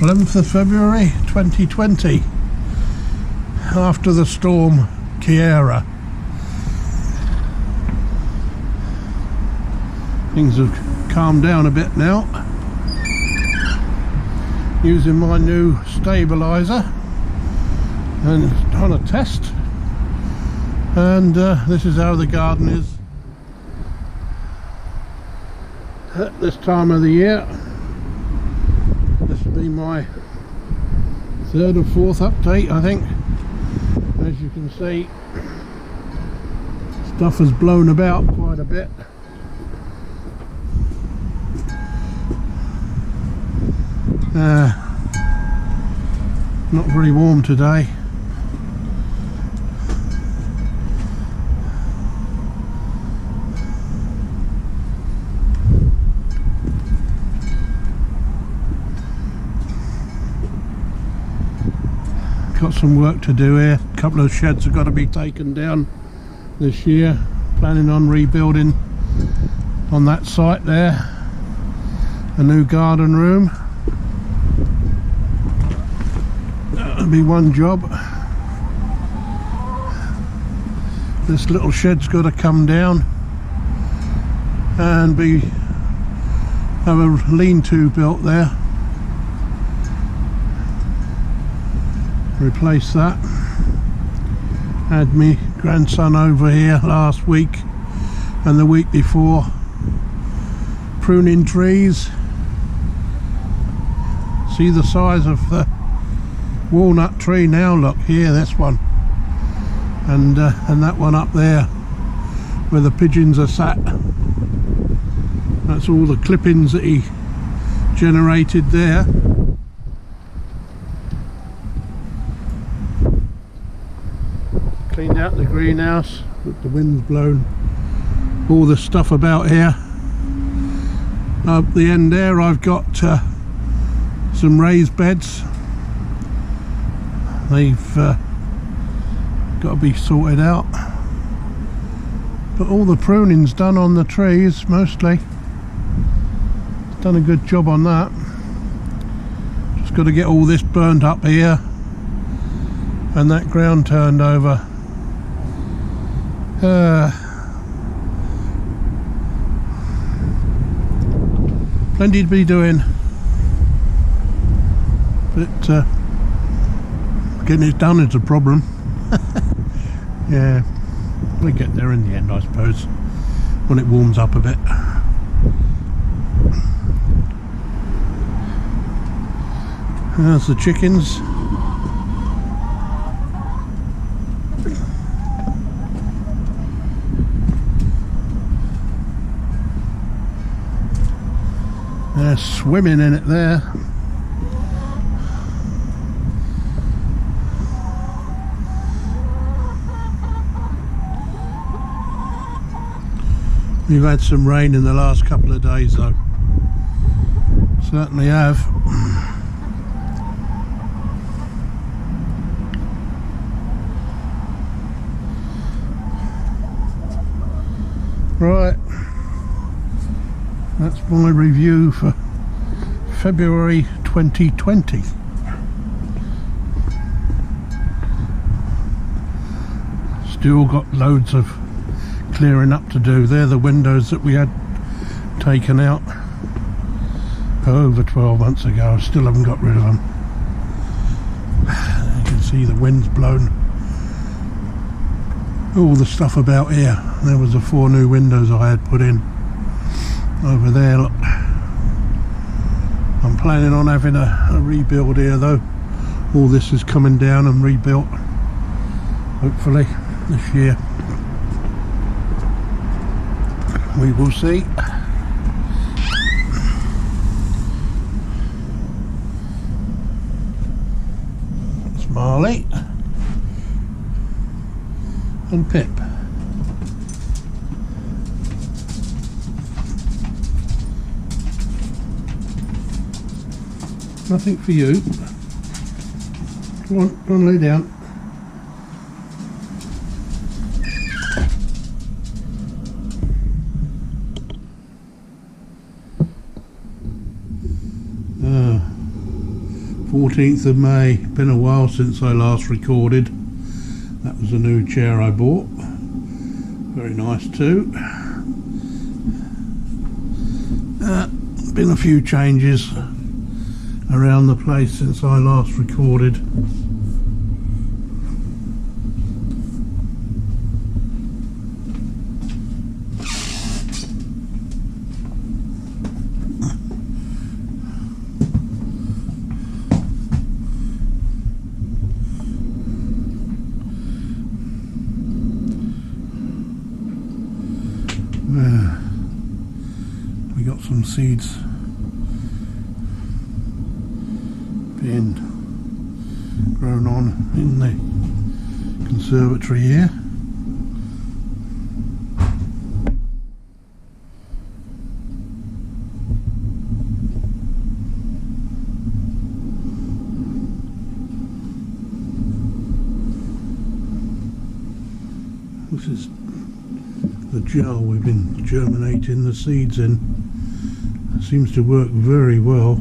11th of February 2020, after the storm Kiera. Things have calmed down a bit now. Using my new stabilizer and on a test, and this is how the garden is at this time of the year. This will be my third or fourth update, I think. As you can see, stuff has blown about quite a bit. Not very warm today. Got some work to do here. A couple of sheds have got to be taken down this year. Planning on rebuilding on that site there a new garden room. That'll be one job. This little shed's got to come down and have a lean-to built there. Replace that. Had me grandson over here last week and the week before pruning trees. See the size of the walnut tree now. Look here, this one, and that one up there where the pigeons are sat. That's all the clippings that he generated there. Cleaned out the greenhouse, but the wind's blown all the stuff about here. Up the end there I've got some raised beds. They've got to be sorted out, but all the pruning's done on the trees mostly. Done a good job on that. Just got to get all this burnt up here and that ground turned over. Plenty to be doing, but getting it done is a problem. Yeah, we'll get there in the end, I suppose, when it warms up a bit. There's the chickens. They're swimming in it there. We've had some rain in the last couple of days though. Certainly have. Right. That's my review for February 2020. Still got loads of clearing up to do. They're the windows that we had taken out over 12 months ago. Still haven't got rid of them. You can see the wind's blown all the stuff about here. There was the 4 new windows I had put in over there. Look, I'm planning on having a rebuild here though. All this is coming down and rebuilt hopefully this year. We will see. It's Marley and Pip. Nothing for you. Come on, lay down. 14th of May. Been a while since I last recorded. That was a new chair I bought. Very nice too. Been a few changes around the place since I last recorded. We got some seeds being grown on in the conservatory here. This is the jar we've been germinating the seeds in. It seems to work very well.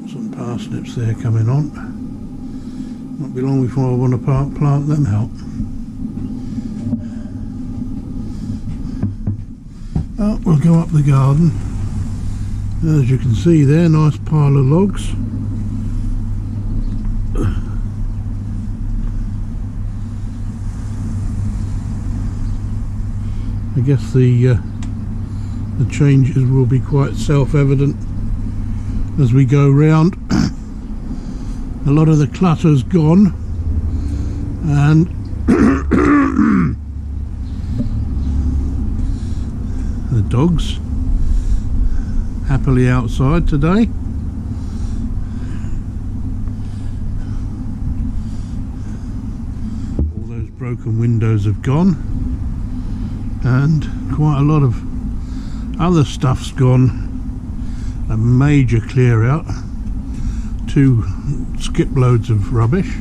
Some parsnips there coming on. Won't be long before I want to plant them out. Oh, we'll go up the garden. As you can see there, nice pile of logs. I guess the changes will be quite self-evident as we go round. A lot of the clutter's gone, and the dogs happily outside today. All those broken windows have gone, and quite a lot of other stuff's gone. A major clear out, 2 skip loads of rubbish,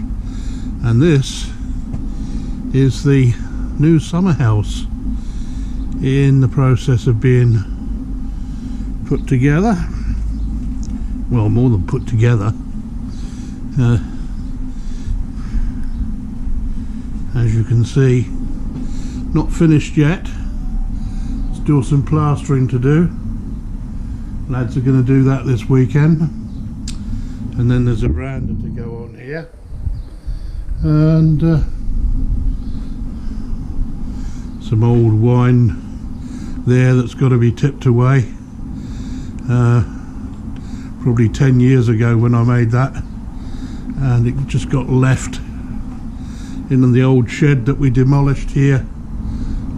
and this is the new summer house in the process of being put together. Well, more than put together. As you can see, not finished yet. Still some plastering to do. Lads are going to do that this weekend. And then there's a veranda to go on here. And some old wine there that's got to be tipped away. Probably 10 years ago when I made that. And it just got left in the old shed that we demolished here.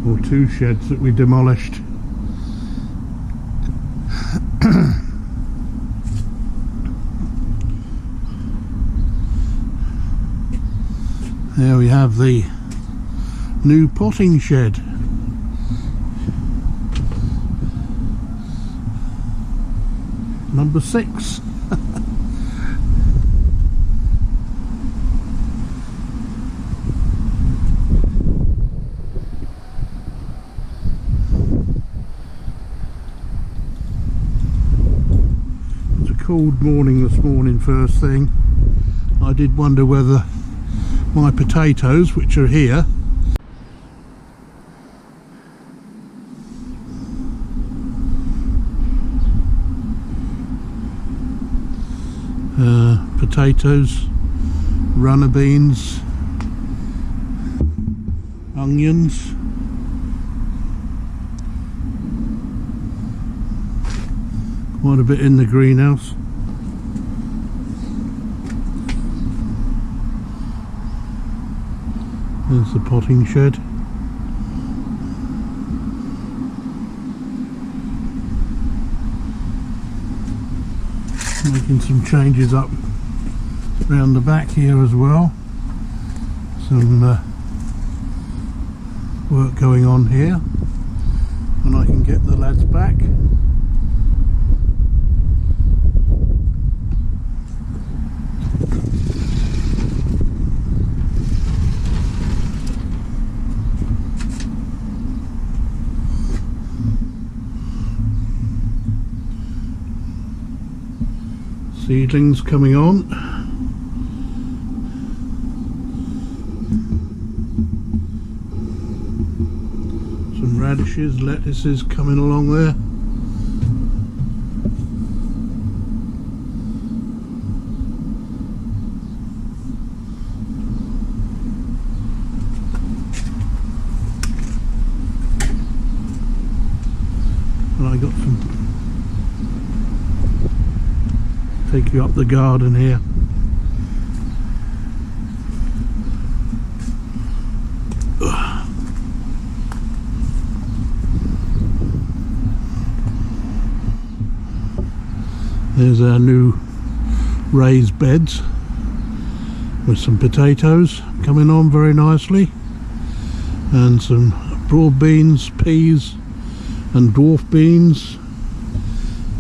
Or 2 sheds that we demolished. There we have the new potting shed. Number 6. Cold morning this morning. First thing, I did wonder whether my potatoes, which are here, potatoes, runner beans, onions, quite a bit in the greenhouse. There's the potting shed. Making some changes up around the back here as well. Some work going on here, and I can get the lads back. Seedlings coming on. Some radishes, lettuces coming along there. And I got some, take you up the garden here. There's our new raised beds with some potatoes coming on very nicely, and some broad beans, peas and dwarf beans,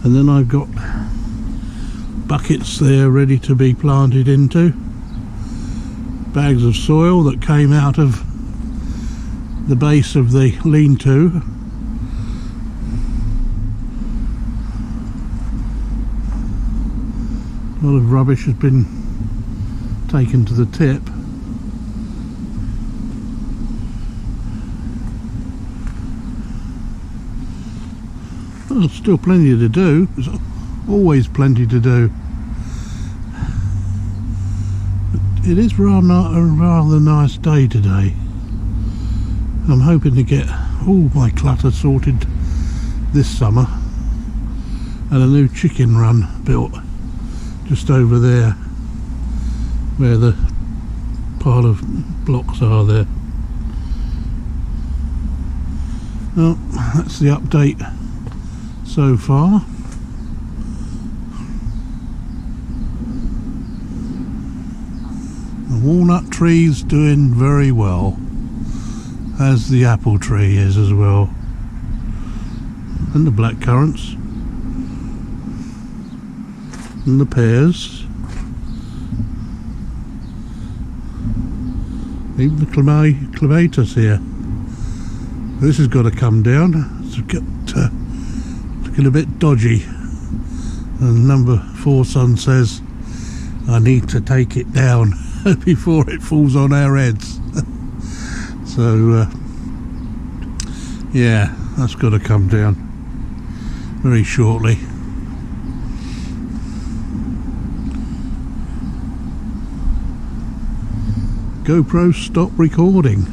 and then I've got buckets there ready to be planted into, bags of soil that came out of the base of the lean-to. A lot of rubbish has been taken to the tip. Oh, still plenty to do. There's always plenty to do. But it is a rather nice day today. I'm hoping to get all my clutter sorted this summer, and a new chicken run built just over there where the pile of blocks are there. Well, that's the update so far. The walnut tree's doing very well, as the apple tree is as well, and the black currants and the pears, even the clematis here. This has got to come down. It's looking a bit dodgy, and number 4 son says I need to take it down before it falls on our heads. So yeah, that's got to come down very shortly. GoPro stop recording.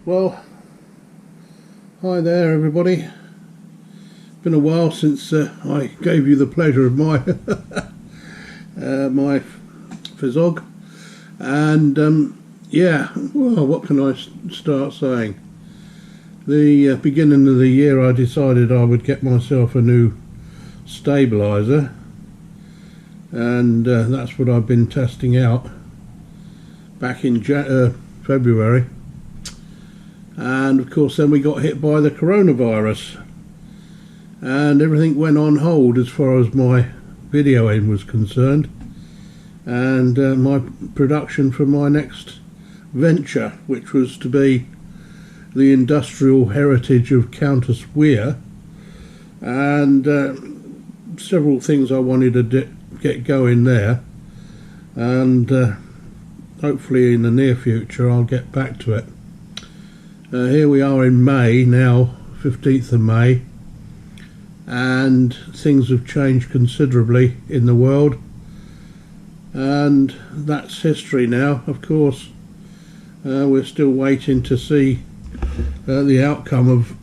Well, hi there everybody. Been a while since I gave you the pleasure of my my Phizog, and yeah, well, what can I start saying? The beginning of the year I decided I would get myself a new stabilizer, and that's what I've been testing out back in February, and of course then we got hit by the coronavirus and everything went on hold as far as my videoing was concerned, and my production for my next venture, which was to be the industrial heritage of Countess Weir, and several things I wanted to get going there, and hopefully in the near future I'll get back to it. Here we are in May now, 15th of May, and things have changed considerably in the world, and that's history now. Of course, we're still waiting to see the outcome of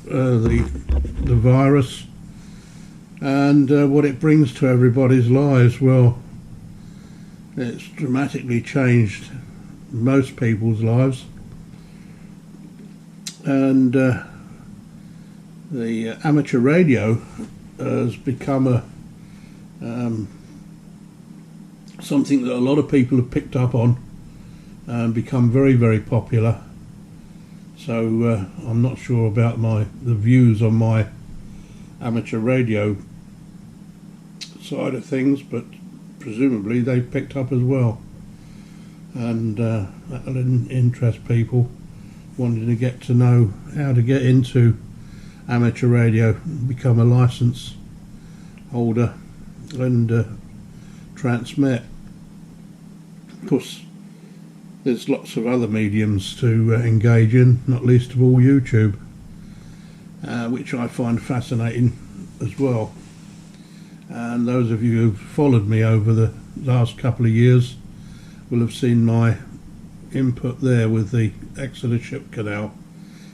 the virus, and what it brings to everybody's lives. Well, it's dramatically changed most people's lives, and the amateur radio has become a something that a lot of people have picked up on and become very, very popular. So I'm not sure about the views on my amateur radio side of things, but presumably they've picked up as well, and that'll interest people wanting to get to know how to get into amateur radio, become a license holder, and transmit. Of course, there's lots of other mediums to engage in, not least of all YouTube, which I find fascinating as well. And those of you who've followed me over the last couple of years will have seen my input there with the Exeter Ship Canal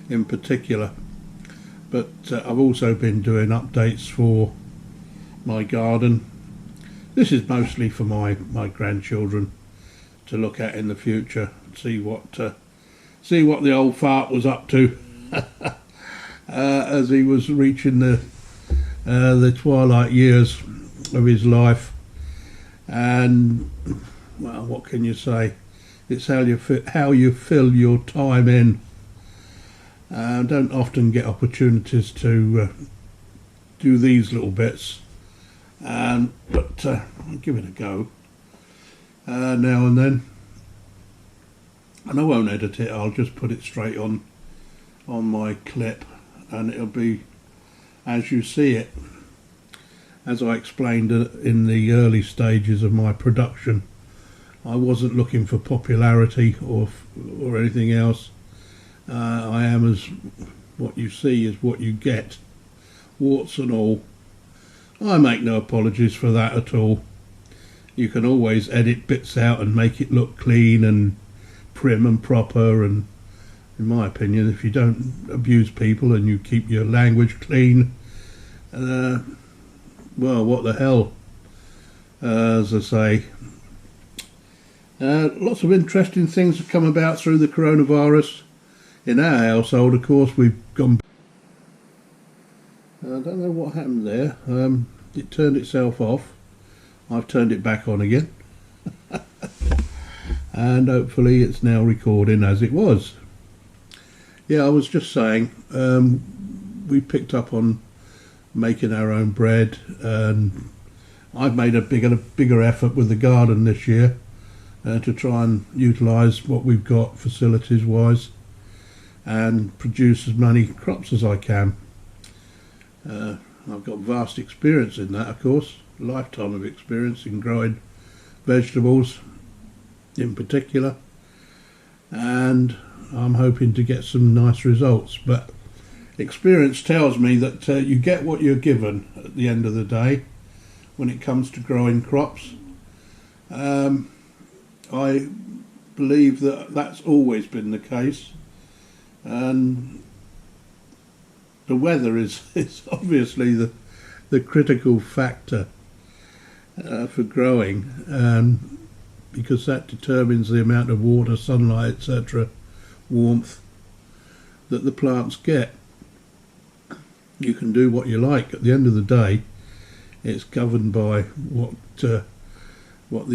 in particular. But I've also been doing updates for my garden. This is mostly for my grandchildren to look at in the future, see what the old fart was up to as he was reaching the twilight years of his life. And well, what can you say? It's how you fill your time in. Don't often get opportunities to do these little bits, but I'll give it a go now and then. And I won't edit it, I'll just put it straight on my clip, and it'll be as you see it. As I explained in the early stages of my production, I wasn't looking for popularity or anything else. I am as what you see is what you get, warts and all. I make no apologies for that at all. You can always edit bits out and make it look clean and prim and proper, and in my opinion, if you don't abuse people and you keep your language clean, well, what the hell, as I say. Lots of interesting things have come about through the coronavirus. In our household, of course, we've gone... I don't know what happened there. It turned itself off. I've turned it back on again. And hopefully it's now recording as it was. Yeah, I was just saying, we picked up on making our own bread, and I've made a bigger effort with the garden this year to try and utilise what we've got facilities wise and produce as many crops as I can. I've got vast experience in that, of course, a lifetime of experience in growing vegetables in particular, and I'm hoping to get some nice results. But experience tells me that you get what you're given at the end of the day when it comes to growing crops. I believe that that's always been the case, and the weather is obviously the critical factor for growing, because that determines the amount of water, sunlight, etc., warmth that the plants get. You can do what you like. At the end of the day, it's governed by what the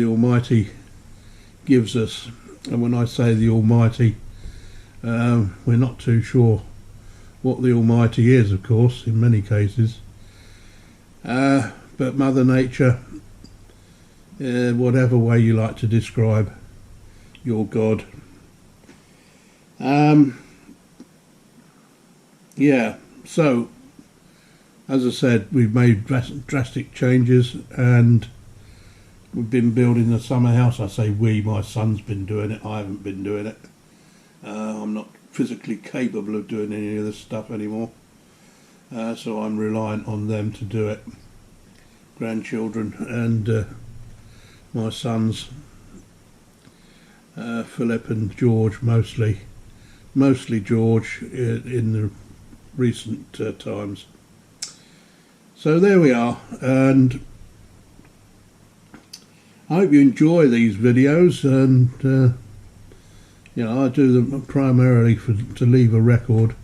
Almighty gives us. And when I say the Almighty, we're not too sure what the Almighty is, of course, in many cases. But Mother Nature, whatever way you like to describe your God. Yeah, so as I said, we've made drastic changes, and we've been building the summer house. I say we, my son's been doing it, I haven't been doing it. I'm not physically capable of doing any of this stuff anymore, so I'm reliant on them to do it. Grandchildren and my sons, Philip and George, mostly George in the recent times. So there we are, and I hope you enjoy these videos, and you know, I do them primarily to leave a record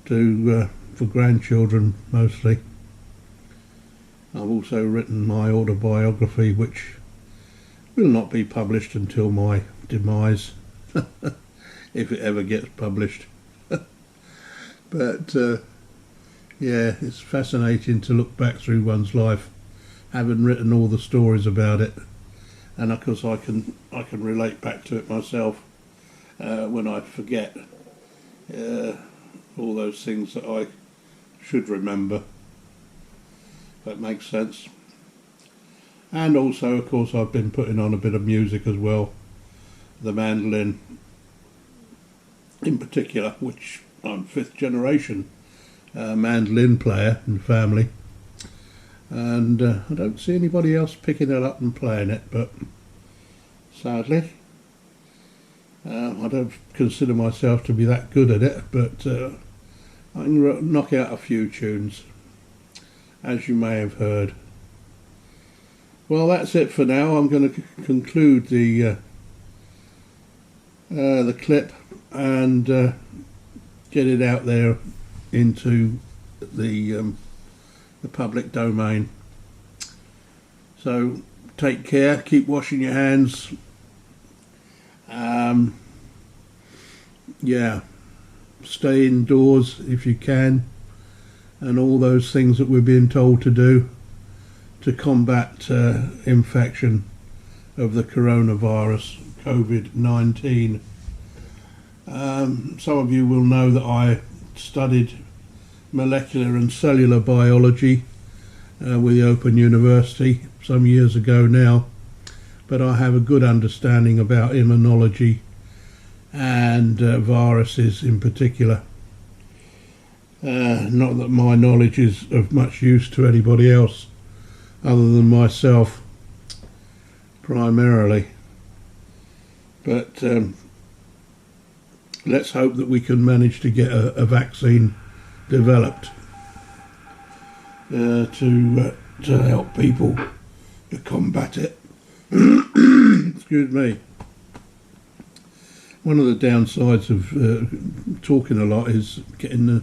for grandchildren mostly. I've also written my autobiography, which will not be published until my demise, if it ever gets published. But yeah, it's fascinating to look back through one's life, having written all the stories about it, and of course I can relate back to it myself when I forget all those things that I should remember. If that makes sense. And also, of course, I've been putting on a bit of music as well, the mandolin in particular, which I'm 5th generation mandolin player in the family, and I don't see anybody else picking it up and playing it, but sadly I don't consider myself to be that good at it, but I can knock out a few tunes, as you may have heard. Well, that's it for now. I'm going to conclude the clip and get it out there into the public domain. So take care, keep washing your hands. Yeah, stay indoors if you can, and all those things that we're being told to do to combat infection of the coronavirus, COVID-19. Some of you will know that I studied molecular and cellular biology with the Open University some years ago now, but I have a good understanding about immunology and viruses in particular. Not that my knowledge is of much use to anybody else other than myself primarily, but let's hope that we can manage to get a vaccine developed to help people to combat it. Excuse me. One of the downsides of talking a lot is getting the,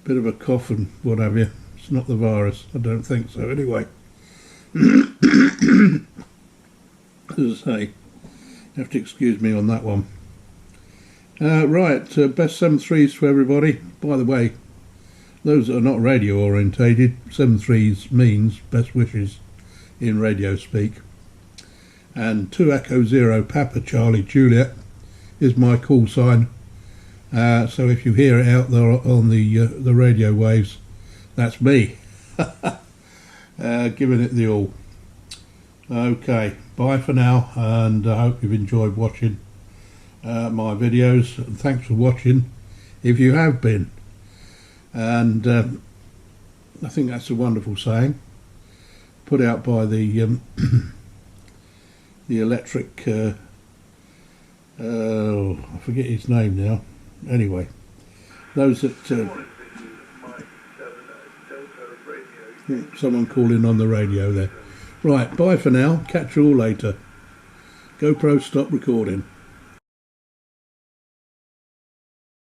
bit of a cough and what have you. It's not the virus, I don't think so anyway. As I say, you have to excuse me on that one. Right, best 7.3s for everybody. By the way, those that are not radio orientated, 7.3s means best wishes in radio speak. And 2 Echo 0 Papa Charlie Juliet is my call sign. So if you hear it out there on the radio waves, that's me. Giving it the all. Okay, bye for now, and I hope you've enjoyed watching my videos, and thanks for watching if you have been. And I think that's a wonderful saying, put out by the electric I forget his name now. Anyway, those that someone calling on the radio there. Right, bye for now, catch you all later. GoPro stop recording.